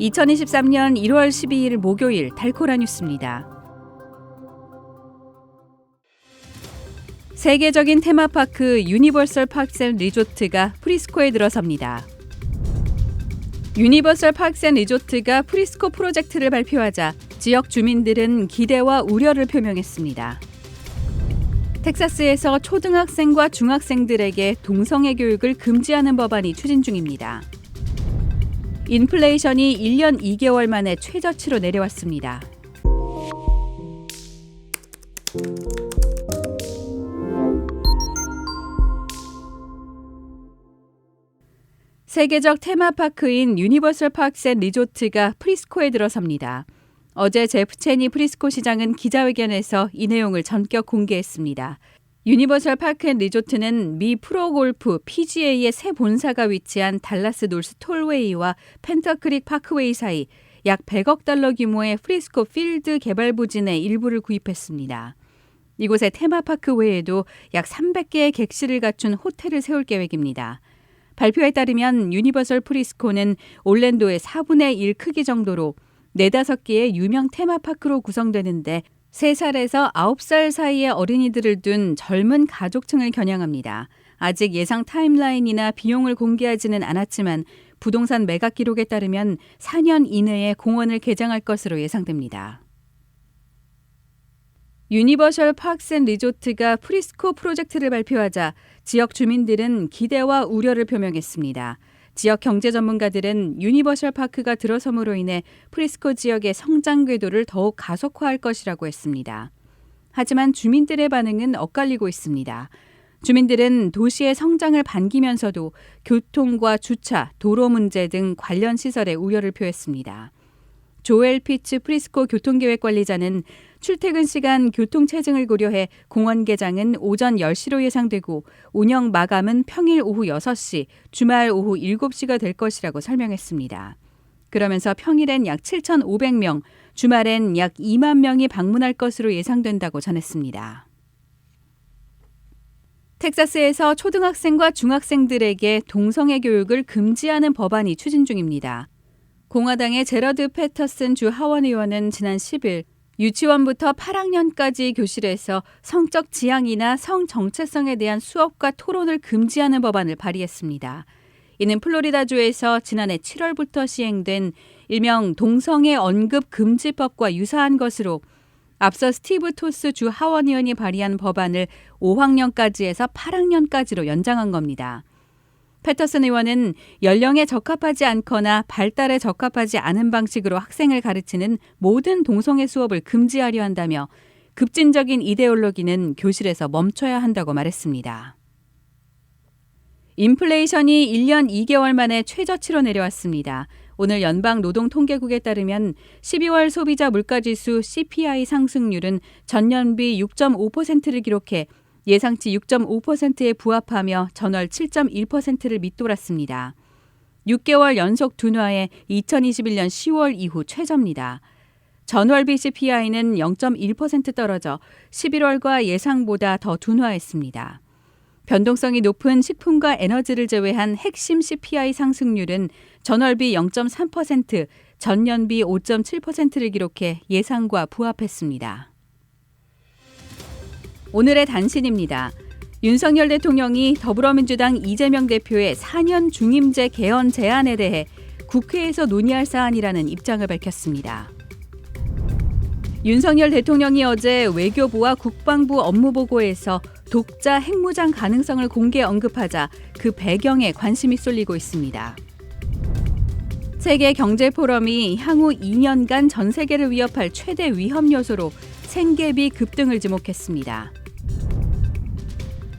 2023년 1월 12일 목요일 달코라 뉴스입니다. 세계적인 테마파크 유니버설 파크스 앤 리조트가 프리스코에 들어섭니다. 유니버설 파크스 앤 리조트가 프리스코 프로젝트를 발표하자 지역 주민들은 기대와 우려를 표명했습니다. 텍사스에서 초등학생과 중학생들에게 동성애 교육을 금지하는 법안이 추진 중입니다. 인플레이션이 1년 2개월 만에 최저치로 내려왔습니다. 세계적 테마파크인 유니버설 파크스 앤 리조트가 프리스코에 들어섭니다. 어제 제프 체니 프리스코 시장은 기자회견에서 이 내용을 전격 공개했습니다. 유니버설 파크 앤 리조트는 미 프로골프 PGA의 새 본사가 위치한 달라스 노스 톨웨이와 펜터크릭 파크웨이 사이 약 100억 달러 규모의 프리스코 필드 개발 부진의 일부를 구입했습니다. 이곳에 테마파크 외에도 약 300개의 객실을 갖춘 호텔을 세울 계획입니다. 발표에 따르면 유니버설 프리스코는 올랜도의 4분의 1 크기 정도로 4-5개의 유명 테마파크로 구성되는데 3살에서 9살 사이의 어린이들을 둔 젊은 가족층을 겨냥합니다. 아직 예상 타임라인이나 비용을 공개하지는 않았지만 부동산 매각 기록에 따르면 4년 이내에 공원을 개장할 것으로 예상됩니다. 유니버설 파크스 앤 리조트가 프리스코 프로젝트를 발표하자 지역 주민들은 기대와 우려를 표명했습니다. 지역 경제 전문가들은 유니버설 파크가 들어섬으로 인해 프리스코 지역의 성장 궤도를 더욱 가속화할 것이라고 했습니다. 하지만 주민들의 반응은 엇갈리고 있습니다. 주민들은 도시의 성장을 반기면서도 교통과 주차, 도로 문제 등 관련 시설에 우려를 표했습니다. 조엘 피츠 프리스코 교통계획관리자는 출퇴근 시간 교통체증을 고려해 공원 개장은 오전 10시로 예상되고 운영 마감은 평일 오후 6시, 주말 오후 7시가 될 것이라고 설명했습니다. 그러면서 평일엔 약 7,500명, 주말엔 약 2만 명이 방문할 것으로 예상된다고 전했습니다. 텍사스에서 초등학생과 중학생들에게 동성애 교육을 금지하는 법안이 추진 중입니다. 공화당의 제러드 패터슨 주 하원 의원은 지난 10일 유치원부터 8학년까지 교실에서 성적 지향이나 성 정체성에 대한 수업과 토론을 금지하는 법안을 발의했습니다. 이는 플로리다주에서 지난해 7월부터 시행된 일명 동성애 언급 금지법과 유사한 것으로 앞서 스티브 토스 주 하원 의원이 발의한 법안을 5학년까지 해서 8학년까지로 연장한 겁니다. 패터슨 의원은 연령에 적합하지 않거나 발달에 적합하지 않은 방식으로 학생을 가르치는 모든 동성애 수업을 금지하려 한다며 급진적인 이데올로기는 교실에서 멈춰야 한다고 말했습니다. 인플레이션이 1년 2개월 만에 최저치로 내려왔습니다. 오늘 연방노동통계국에 따르면 12월 소비자 물가지수 CPI 상승률은 전년비 6.5%를 기록해 예상치 6.5%에 부합하며 전월 7.1%를 밑돌았습니다. 6개월 연속 둔화해 2021년 10월 이후 최저입니다. 전월비 CPI는 0.1% 떨어져 11월과 예상보다 더 둔화했습니다. 변동성이 높은 식품과 에너지를 제외한 핵심 CPI 상승률은 전월비 0.3%, 전년비 5.7%를 기록해 예상과 부합했습니다. 오늘의 단신입니다. 윤석열 대통령이 더불어민주당 이재명 대표의 4년 중임제 개헌 제안에 대해 국회에서 논의할 사안이라는 입장을 밝혔습니다. 윤석열 대통령이 어제 외교부와 국방부 업무보고에서 독자 핵무장 가능성을 공개 언급하자 그 배경에 관심이 쏠리고 있습니다. 세계경제포럼이 향후 2년간 전 세계를 위협할 최대 위험 요소로 생계비 급등을 지목했습니다.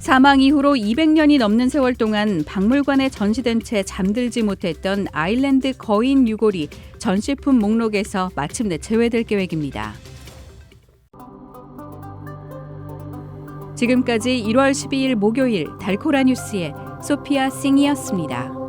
사망 이후로 200년이 넘는 세월 동안 박물관에 전시된 채 잠들지 못했던 아일랜드 거인 유골이 전시품 목록에서 마침내 제외될 계획입니다. 지금까지 1월 12일 목요일 달코라 뉴스의 소피아 싱이었습니다.